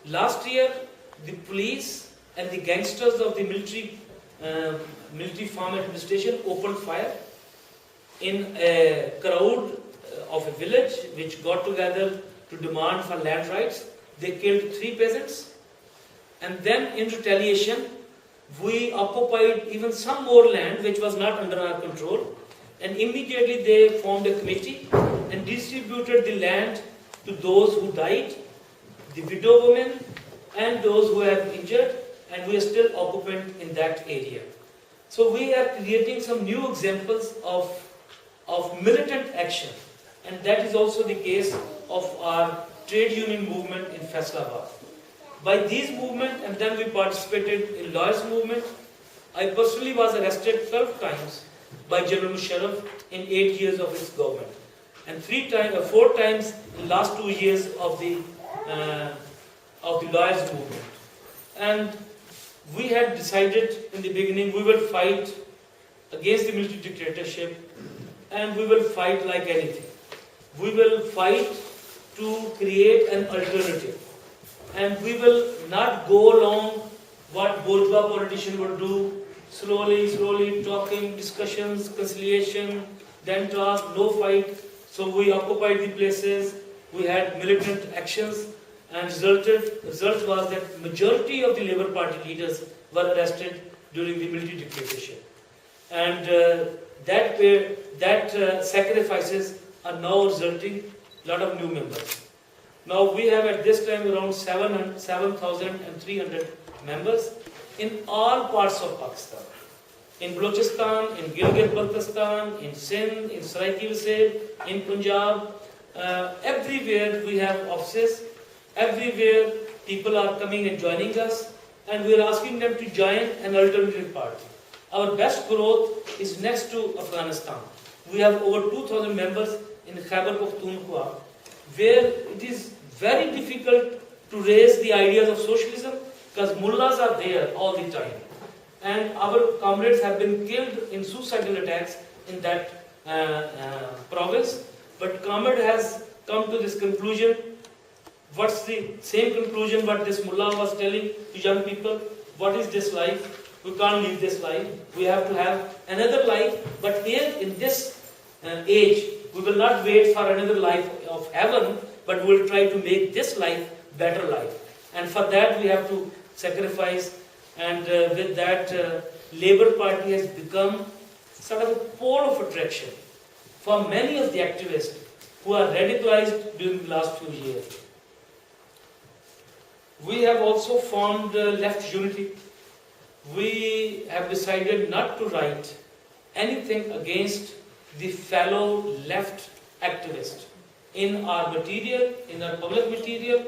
Last year, the police and the gangsters of the military farm administration opened fire in a crowd of a village which got together to demand for land rights. They killed 3 peasants, and then in retaliation we occupied even some more land which was not under our control, and immediately they formed a committee and distributed the land to those who died, the widow women and those who have injured, and we are still occupant in that area. So we are creating some new examples of militant action, and that is also the case of our trade union movement in Faisalabad. By these movement, and then we participated in lawyers movement. I personally was arrested 12 times by General Musharraf in 8 years of his government, and 4 times in last 2 years of the lawyers movement. And we had decided in the beginning we will fight against the military dictatorship, and we will fight like anything. We will fight to create an alternative, and we will not go along what bourgeois politicians will do, slowly talking, discussions, conciliation, then talk, no fight. So we occupied the places, we had militant actions, and result was that majority of the Labour Party leaders were arrested during the military dictatorship. And that sacrifices are now resulting a lot of new members. Now we have at this time around 7,300 members in all parts of Pakistan. In Balochistan, in Gilgit-Baltistan, in Sindh, in Saraiki-Vaseb, in Punjab, everywhere we have offices. Everywhere people are coming and joining us, and we are asking them to join an alternative party. Our best growth is next to Afghanistan. We have over 2,000 members in Khyber Pakhtunkhwa, where it is very difficult to raise the ideas of socialism because Mullahs are there all the time. And our comrades have been killed in suicidal attacks in that province. But comrade has come to this conclusion. What's the same conclusion what this Mullah was telling to young people? What is this life? We can't live this life. We have to have another life. But here in this age, we will not wait for another life of heaven, but we will try to make this life better life. And for that we have to sacrifice. And with that, Labour Party has become sort of a pole of attraction for many of the activists who are radicalized during the last few years. We have also formed Left Unity. We have decided not to write anything against the fellow left activists in our material, in our public material,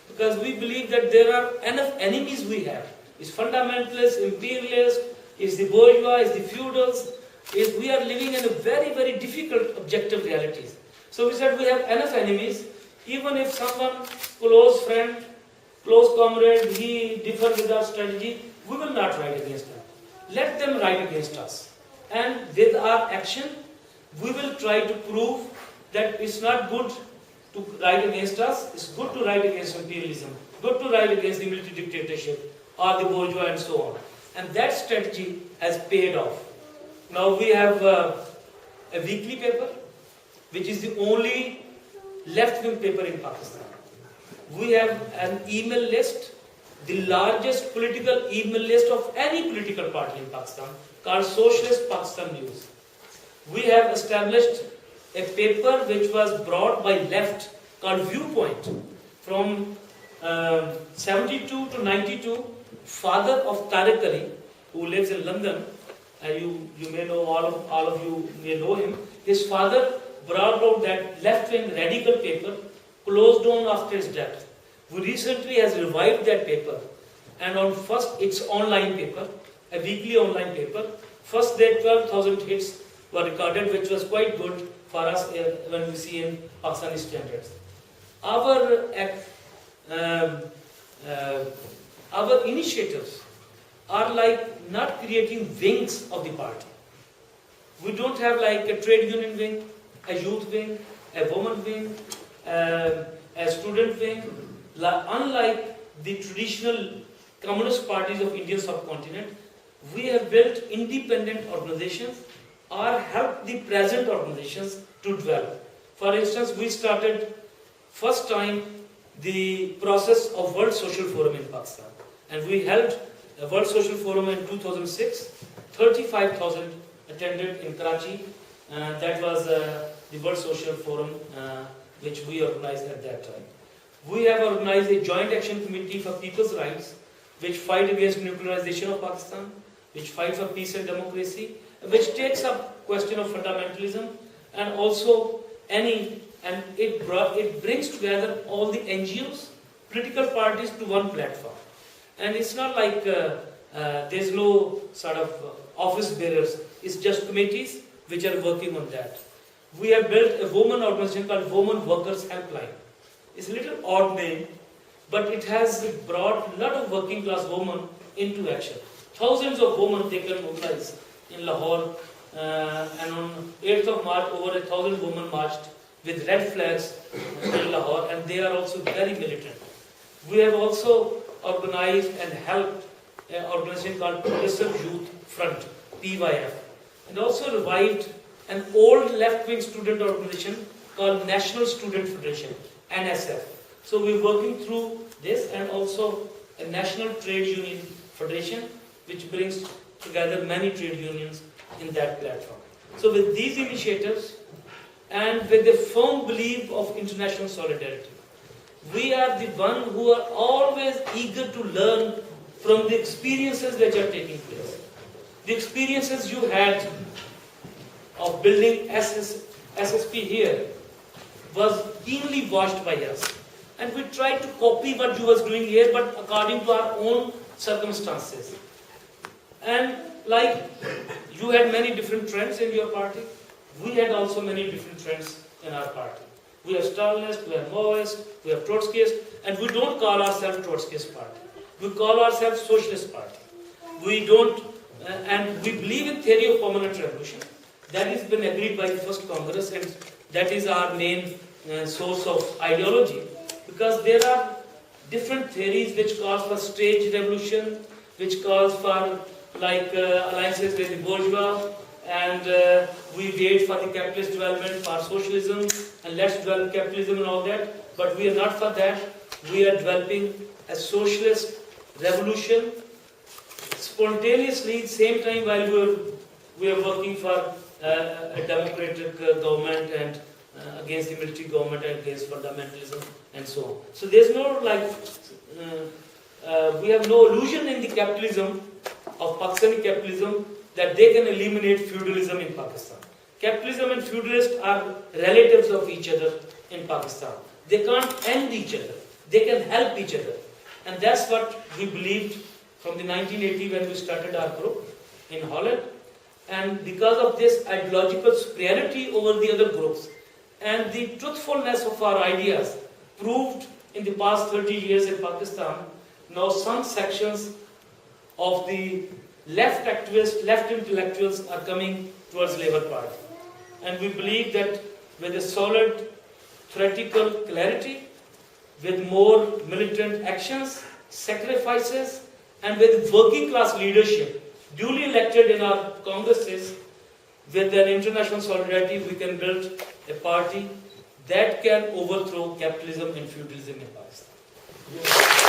because we believe that there are enough enemies we have. It's fundamentalist, imperialist, it's the bourgeois, it's the feudals. We are living in a very, very difficult objective realities. So we said we have enough enemies. Even if someone, close friend, close comrade, he differs with our strategy, we will not write against them. Let them write against us. And with our action, we will try to prove that it's not good to write against us, it's good to write against imperialism, good to write against the military dictatorship, or the bourgeois and so on. And that strategy has paid off. Now we have a weekly paper, which is the only left-wing paper in Pakistan. We have an email list, the largest political email list of any political party in Pakistan, called Socialist Pakistan News. We have established a paper which was brought by left called Viewpoint from 72 to 92. Father of Tariq Ali, who lives in London, you may know, all of you may know him. His father brought out that left-wing radical paper, closed down after his death. We recently has revived that paper, and on first, it's online paper, a weekly online paper. First day 12,000 hits were recorded, which was quite good for us when we see in Pakistani standards. Our initiatives are like not creating wings of the party. We don't have like a trade union wing, a youth wing, a woman wing, a student wing. Unlike the traditional communist parties of Indian subcontinent, we have built independent organizations or helped the present organizations to develop. For instance, we started first time the process of World Social Forum in Pakistan, and we held a World Social Forum in 2006. 35,000 attended in Karachi. That was the World Social Forum which we organized at that time. We have organized a joint action committee for people's rights, which fight against nuclearization of Pakistan, which fight for peace and democracy, which takes up question of fundamentalism, and also it brings together all the NGOs, political parties to one platform. And it's not like there's no sort of office bearers, it's just committees which are working on that. We have built a women organization called Women Workers Helpline. It's a little odd name, but it has brought a lot of working class women into action. Thousands of women they can mobilize in Lahore, and on 8th of March over 1,000 women marched with red flags in Lahore, and they are also very militant. We have also organized and helped an organization called Progressive Youth Front, PYF, and also revived an old left-wing student organization called National Student Federation, NSF. So we're working through this, and also a National Trade Union Federation, which brings together many trade unions in that platform. So with these initiatives, and with the firm belief of international solidarity, we are the one who are always eager to learn from the experiences which are taking place. The experiences you had of building SSP here was keenly watched by us. And we tried to copy what you was doing here, but according to our own circumstances. And like you had many different trends in your party, we had also many different trends in our party. We have Stalinists, we have Maoists, we have Trotskyists, and we don't call ourselves Trotskyist party. We call ourselves Socialist Party. We don't, and we believe in theory of permanent revolution. That has been agreed by the first Congress, and that is our main source of ideology. Because there are different theories which call for staged revolution, which calls for alliances with the bourgeois, and we wait for the capitalist development for socialism, and let's develop capitalism and all that. But we are not for that. We are developing a socialist revolution spontaneously, same time while we are working for a democratic government and against the military government and against fundamentalism and so on. So there's no we have no illusion in the capitalism of Pakistani capitalism that they can eliminate feudalism in Pakistan. Capitalism and feudalists are relatives of each other in Pakistan. They can't end each other. They can help each other. And that's what we believed from the 1980 when we started our group in Holland. And because of this ideological superiority over the other groups and the truthfulness of our ideas proved in the past 30 years in Pakistan, now some sections of the left activists, left intellectuals are coming towards Labour Party. And we believe that with a solid theoretical clarity, with more militant actions, sacrifices, and with working class leadership, duly elected in our congresses, with an international solidarity, we can build a party that can overthrow capitalism and feudalism in Pakistan.